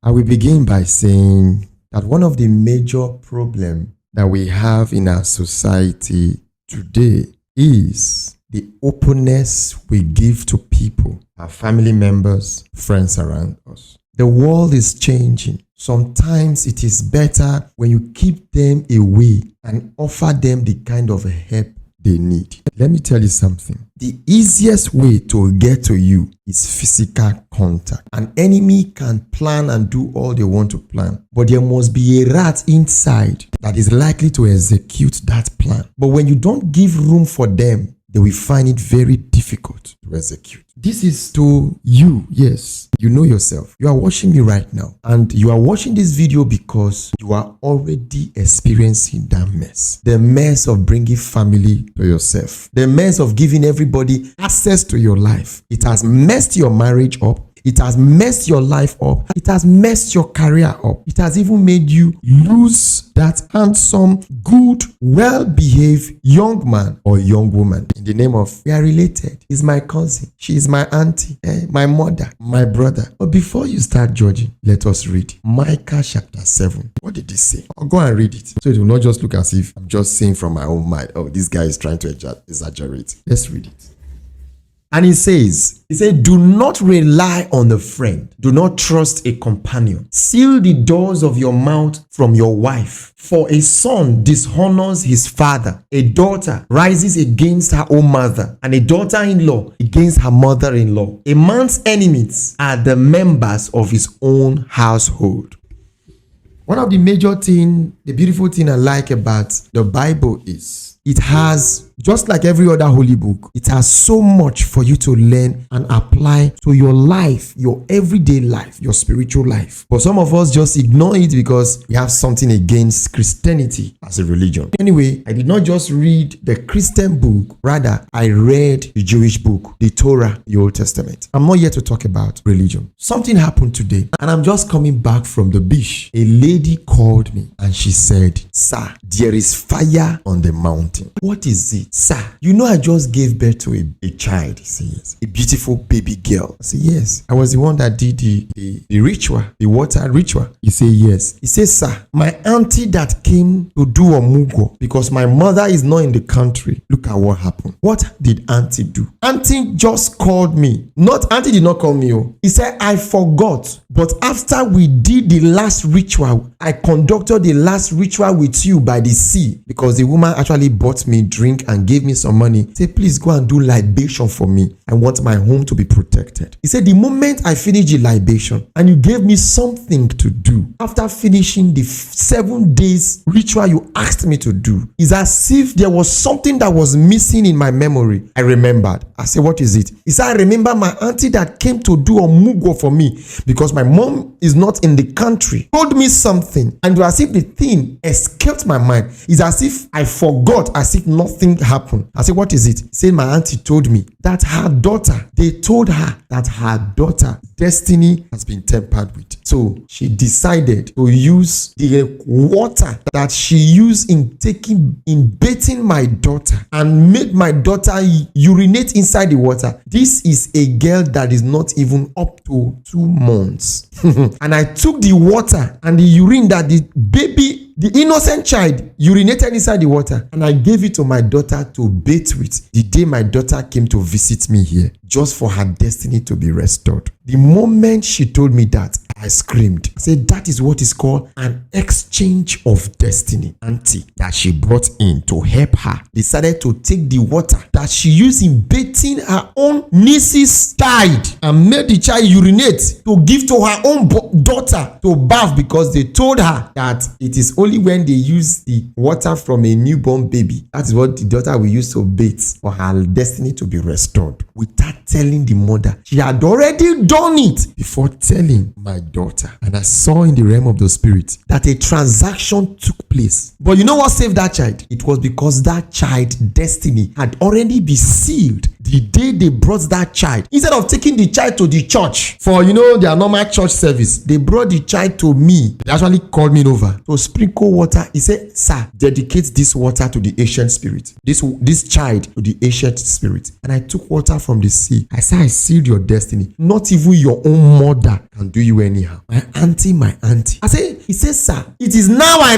I will begin by saying that one of the major problems that we have in our society today is the openness we give to people, our family members, friends around us. The world is changing. Sometimes it is better when you keep them away and offer them the kind of help they need. Let me tell you something. The easiest way to get to you is physical contact. An enemy can plan and do all they want to plan, but there must be a rat inside that is likely to execute that plan. But when you don't give room for them, they will find it very difficult to execute. This is to you, yes. You know yourself. You are watching me right now, and you are watching this video because you are already experiencing that mess. The mess of bringing family to yourself. The mess of giving everybody access to your life. It has messed your marriage up. It has messed your life up. It has messed your career up. It has even made you lose that handsome, good, well-behaved young man or young woman. In the name of, we are related. He's my cousin. She is my auntie, my mother, my brother. But before you start judging, let us read Micah chapter 7. What did he say? I'll go and read it. So it will not just look as if I'm just saying from my own mind, oh, this guy is trying to exaggerate. Let's read it. And he said, do not rely on a friend. Do not trust a companion. Seal the doors of your mouth from your wife. For a son dishonors his father. A daughter rises against her own mother. And a daughter-in-law against her mother-in-law. A man's enemies are the members of his own household. One of the major things, the beautiful thing I like about the Bible is it has, just like every other holy book, it has so much for you to learn and apply to your life, your everyday life, your spiritual life. But some of us just ignore it because we have something against Christianity as a religion. Anyway, I did not just read the Christian book, rather I read the Jewish book, the Torah, the Old Testament. I'm not here to talk about religion. Something happened today and I'm just coming back from the beach. A lady called me and she said, "Sir, there is fire on the mountain." What is it? "Sir, you know I just gave birth to a child." He said, "Yes." "A beautiful baby girl." I said, "Yes. I was the one that did the ritual, the water ritual." He said, "Yes." He said, "Sir, my auntie that came to do omugo because my mother is not in the country. Look at what happened." What did auntie do? Auntie just called me. Auntie did not call me. He said, "I forgot. But after we did the last ritual, I conducted the last ritual with you by the sea." Because the woman actually bought me drink and gave me some money. Say, "Please go and do libation for me. I want my home to be protected." He said, "The moment I finished the libation and you gave me something to do, after finishing the 7 days ritual you asked me to do, it's as if there was something that was missing in my memory." I remembered. I said, "What is it?" He said, "I remember my auntie that came to do omugo for me because my mom is not in the country, told me something, and as if the thing escaped my mind. It's as if I forgot, as if nothing happened." I said, "What is it?" He said, "My auntie told me that her daughter, they told her that her daughter destiny has been tampered with. So she decided to use the water that she used in bathing my daughter and made my daughter urinate inside the water. This is a girl that is not even up to 2 months. And I took the water and the urine that the baby, the innocent child, urinated inside the water, and I gave it to my daughter to bathe with the day my daughter came to visit me here, just for her destiny to be restored." The moment she told me that, I screamed. I said, "That is what is called an exchange of destiny." Auntie that she brought in to help her decided to take the water that she used in bathing her own niece's child and made the child urinate to give to her own daughter to bath, because they told her that it is only when they use the water from a newborn baby, that is what the daughter will use to bathe, for her destiny to be restored. Without telling the mother, she had already done it before telling my daughter. And I saw in the realm of the spirit that a transaction took place. But you know what saved that child? It was because that child's destiny had already been sealed the day they brought that child. Instead of taking the child to the church for, their normal church service, they brought the child to me. They actually called me over to sprinkle water. He said, "Sir, dedicate this water to the ancient spirit. This child to the ancient spirit." And I took water from the sea see. I say I sealed your destiny. Not even your own mother can do you anyhow. My auntie. I say, he says, sir, it is now I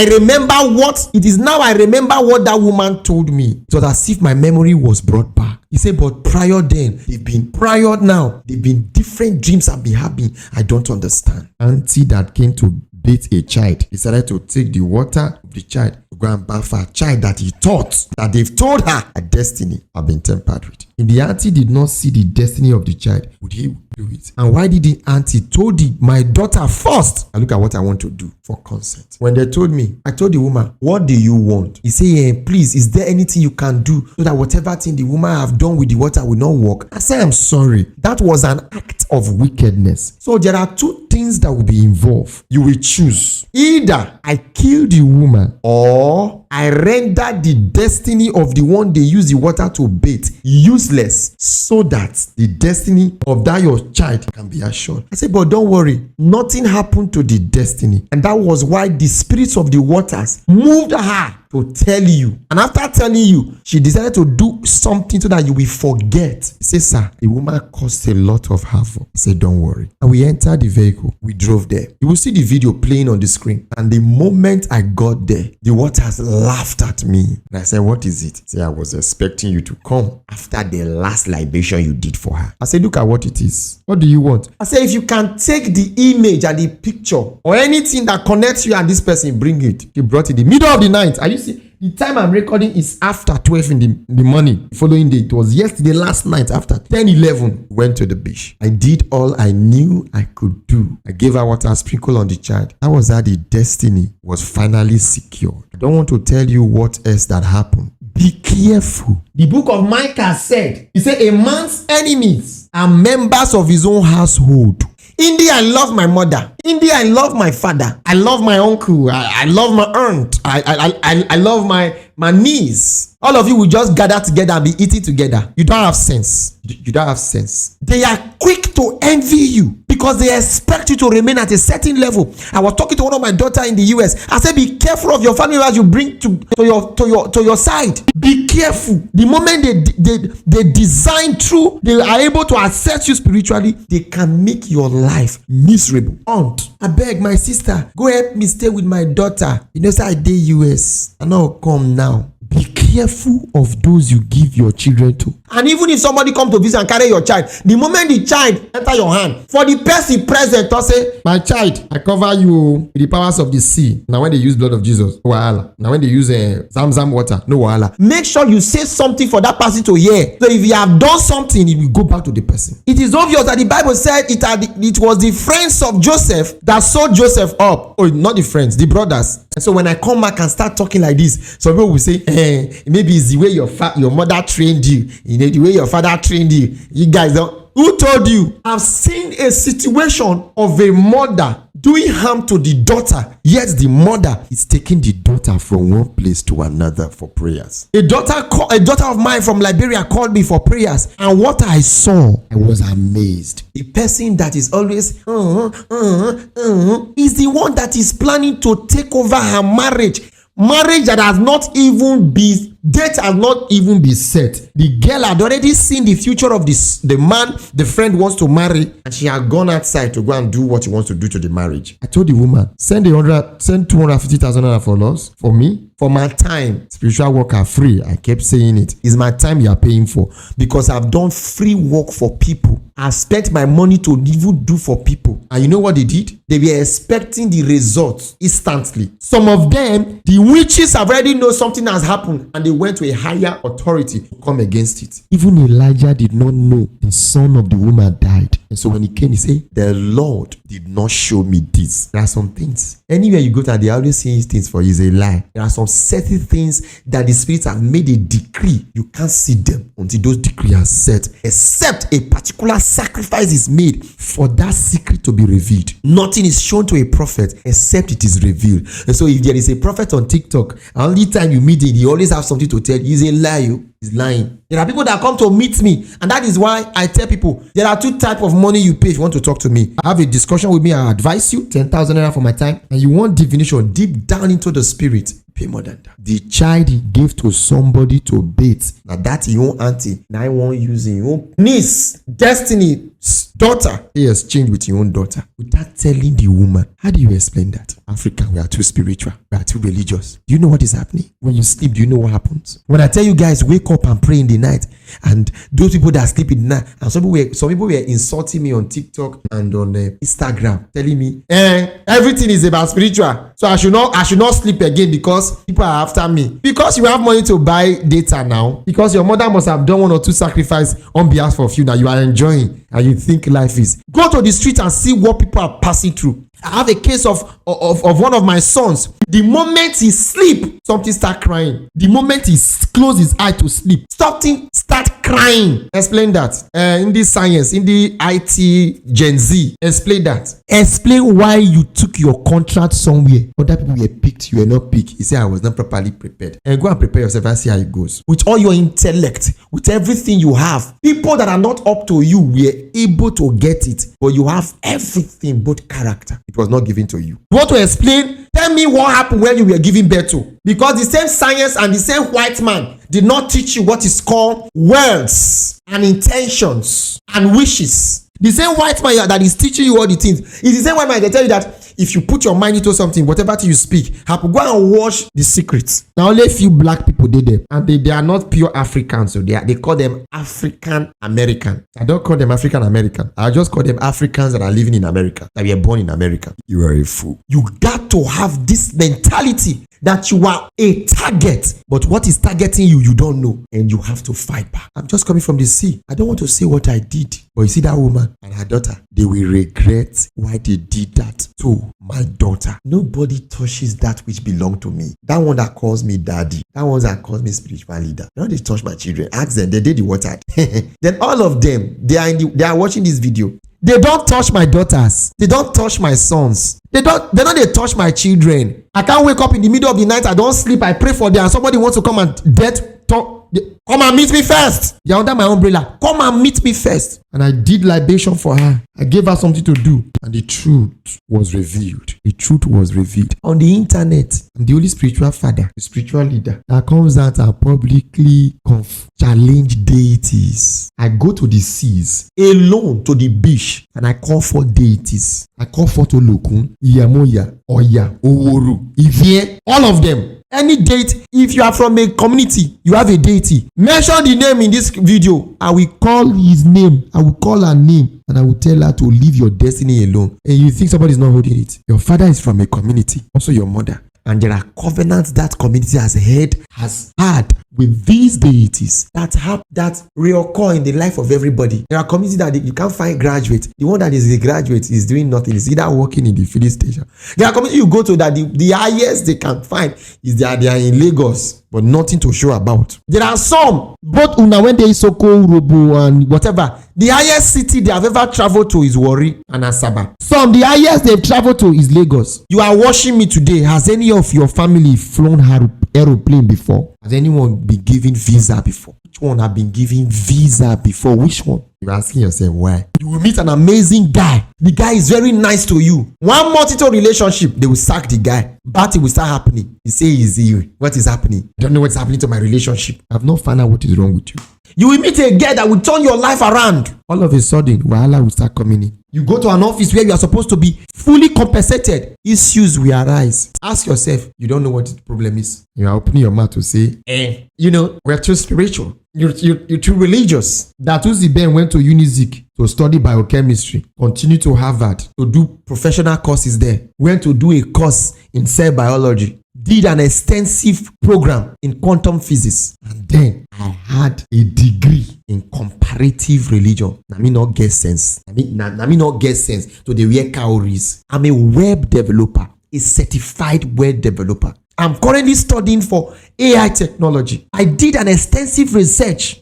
remember what that woman told me. It was as if my memory was brought back. He said, but prior then, they've been different dreams I've been having. I don't understand. Auntie that came to bathe a child decided to take the water of the child to go and bath a child that he thought that they've told her a destiny had been tampered with. If the auntie did not see the destiny of the child, would he do it? And why did the auntie told my daughter first? And look at what I want to do for consent. When they told me, I told the woman, what do you want? He said, please, is there anything you can do so that whatever thing the woman have done with the water will not work? I said, I'm sorry. That was an act of wickedness. So there are two things that will be involved. You will choose. Either I kill the woman or I render the destiny of the one they use the water to bathe useless so that the destiny of that your child can be assured. I said, but don't worry, nothing happened to the destiny. And that was why the spirits of the waters moved her to tell you. And after telling you, she decided to do something so that you will forget. He said, sir, the woman caused a lot of havoc. I said, don't worry. And we entered the vehicle. We drove there. You will see the video playing on the screen. And the moment I got there, the waters laughed at me. And I said, what is it? He said, I was expecting you to come after the last libation you did for her. I said, look at what it is. What do you want? I said, if you can take the image and the picture or anything that connects you and this person, bring it. He brought it in the middle of the night. Are you see? The time I'm recording is after 12 in the morning. Following day, it was yesterday, last night after 10:11. Went to the beach. I did all I knew I could do. I gave her water, sprinkle on the child. That was how the destiny was finally secured. I don't want to tell you what else that happened. Be careful. The book of Micah said, he said, a man's enemies are members of his own household. India, I love my mother. India, I love my father. I love my uncle. I love my aunt. I love my niece. All of you will just gather together and be eating together. You don't have sense. You don't have sense. They are quick to envy you because they expect you to remain at a certain level. I was talking to one of my daughter in the US. I said, be careful of your family as you bring to your side. Be careful. The moment they design through, they are able to assess you spiritually, they can make your life miserable. Aunt, I beg my sister, go help me stay with my daughter. You know, say I dey US. I know come now. Be careful of those you give your children to. And even if somebody come to visit and carry your child, the moment the child enter your hand, for the person present to say, my child, I cover you with the powers of the sea. Now when they use blood of Jesus, no wahala. Now when they use Zamzam water, no wahala. Make sure you say something for that person to hear. So if you have done something, it will go back to the person. It is obvious that the Bible said it was the friends of Joseph that sold Joseph up. Oh, not the friends, the brothers. And so when I come back and start talking like this, some people will say, maybe it's the way your mother trained you, the way your father trained you. You guys don't. Who told you? I've seen a situation of a mother doing harm to the daughter, yet the mother is taking the daughter from one place to another for prayers. A daughter of mine from Liberia called me for prayers, and what I saw, I was amazed. The person that is always is the one that is planning to take over her marriage. Marriage that has not even been, date has not even been set. The girl had already seen the future of the man the friend wants to marry, and she had gone outside to go and do what she wants to do to the marriage. I told the woman, send 250,000 naira for us, for me. For my time, spiritual work are free. I kept saying it. It's my time you are paying for, because I've done free work for people. I spent my money to even do for people. And you know what they did? They were expecting the results instantly. Some of them, the witches have already know something has happened, and they went to a higher authority to come against it. Even Elijah did not know the son of the woman died. And so when he came, he said, the Lord did not show me this. There are some things. Anywhere you go to, they always saying things for you is a lie. There are some certain things that the spirits have made a decree. You can't see them until those decrees are set, except a particular sacrifice is made for that secret to be revealed. Nothing is shown to a prophet except it is revealed. And so if there is a prophet on TikTok, only time you meet him, he always have something to tell you. He's a lie. is lying. There are people that come to meet me, and that is why I tell people there are two types of money you pay if you want to talk to me. Have a discussion with me, I advise you, 10,000 naira for my time, and you want divination deep down into the spirit, pay more than that. The child he gave to somebody to bait, now that your own auntie, now I won't use your own niece, destiny, daughter, he exchanged with your own daughter without telling the woman. How do you explain that? African, we are too spiritual, we are too religious. Do you know what is happening? When you sleep, do you know what happens? When I tell you guys wake up and pray in the night, and those people that sleep in the night, and some people were insulting me on TikTok and on Instagram, telling me everything is about spiritual, so I should not sleep again because people are after me. Because you have money to buy data now, because your mother must have done 1 or 2 sacrifices on behalf of you that you are enjoying and you think life is. Go to the street and see what people are passing through. I have a case of one of my sons. The moment he sleep, something start crying. The moment he close his eye to sleep, something start crying. Explain that. In the science, in the IT Gen Z, explain that. Explain why you took your contract somewhere. Other people were picked, you were not picked. He said I was not properly prepared. And go and prepare yourself and see how it goes. With all your intellect, with everything you have, people that are not up to you were able to get it, but you have everything but character. It was not given to you. You want to explain? Tell me what happened when you were giving birth to. Because the same science and the same white man did not teach you what is called words and intentions and wishes. The same white man that is teaching you all the things is the same white man that tell you that if you put your mind into something, whatever thing you speak, have to go and watch the secrets. Now only a few black people did them, and they are not pure Africans, so they call them African American. I don't call them African American. I just call them Africans that are living in America, that were born in America. You are a fool. You got to have this mentality that you are a target, but what is targeting you, you don't know, and you have to fight back. I'm just coming from the sea. I don't want to say what I did, but you see that woman and her daughter, they will regret why they did that to my daughter. Nobody touches that which belong to me. That one that calls me daddy, that one that calls me spiritual leader. Now they touch my children. Ask them, they did the water. Then all of them, they are watching this video. They don't touch my daughters. They don't touch my sons. They touch my children. I can't wake up in the middle of the night. I don't sleep. I pray for them. And somebody wants to come and come and meet me first. They're under my umbrella. Come and meet me first. And I did libation for her. I gave her something to do. And the truth was revealed. The truth was revealed. On the internet, I'm the only spiritual father, the spiritual leader that comes out and publicly challenge deities. I go to the seas, alone to the beach, and I call for deities. I call for Olokun, Iyamoya, Oya, Oworu, Ivie, all of them. Any deity, if you are from a community, you have a deity. Mention the name in this video. I will call his name. I will call her name. And I will tell her to leave your destiny alone. And you think somebody is not holding it. Your father is from a community. Also your mother. And there are covenants that community has had with these deities that reoccur in the life of everybody. There are communities that you can't find graduates. The one that is a graduate is doing nothing. Is either working in the filling station. There are communities you go to that the highest they can find is that they are in Lagos, but nothing to show about. There are some, both Unawende, Isoko, Urobo, and whatever. The highest city they have ever traveled to is Warri and Asaba. Some, the highest they've traveled to is Lagos. You are watching me today. Has any of your family flown aeroplane before? Has anyone been given visa before? Which one have been given visa before? Which one? You're asking yourself why. You will meet an amazing guy. The guy is very nice to you. 1 month into relationship, they will sack the guy. Battle will start happening. You say, what is happening? I don't know what's happening to my relationship. I've not found out what is wrong with you. You will meet a girl that will turn your life around. All of a sudden, wahala will start coming in. You go to an office where you are supposed to be fully compensated. Issues will arise. Ask yourself, you don't know what the problem is. You are opening your mouth to say, we're too spiritual. You're too religious. That Uzihben went to Unizik to study biochemistry, continue to Harvard to do professional courses there, went to do a course in cell biology, did an extensive program in quantum physics, and then I had a degree in comparative religion. Na me not get sense. Na me not get sense to the wear cowries. I'm a web developer, a certified web developer. I'm currently studying for AI technology. I did an extensive research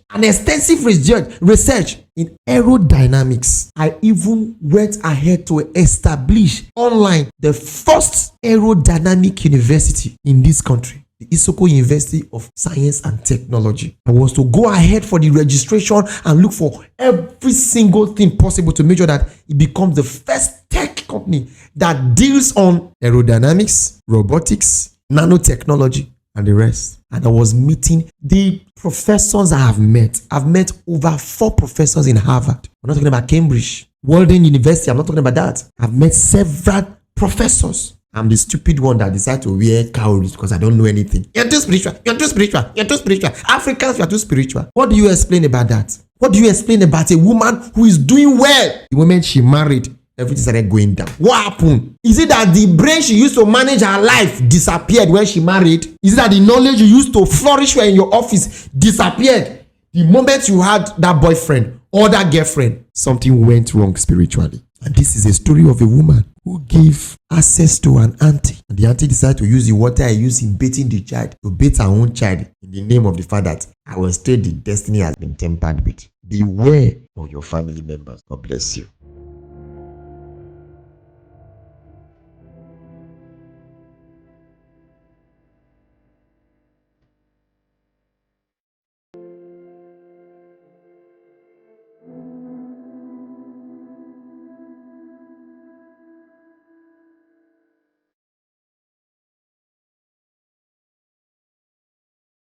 in aerodynamics. I even went ahead to establish online the first aerodynamic university in this country. the Isoko University of Science and Technology. I was to go ahead for the registration and look for every single thing possible to make sure that it becomes the first tech company that deals on aerodynamics, robotics, nanotechnology, and the rest. And I was meeting the professors I have met. I've met over 4 professors in Harvard. I'm not talking about Cambridge, Walden University. I'm not talking about that. I've met several professors. I'm the stupid one that decided to wear cowries because I don't know anything. You're too spiritual. You're too spiritual. You're too spiritual. Africans, you're too spiritual. What do you explain about that? What do you explain about a woman who is doing well? The moment she married, everything started going down. What happened? Is it that the brain she used to manage her life disappeared when she married? Is it that the knowledge you used to flourish in your office disappeared the moment you had that boyfriend or that girlfriend? Something went wrong spiritually. And this is a story of a woman who gave access to an auntie. And the auntie decided to use the water I used in bathing the child to bathe her own child in the name of the fact that I will state the destiny has been tempered with. Beware of your family members. God bless you.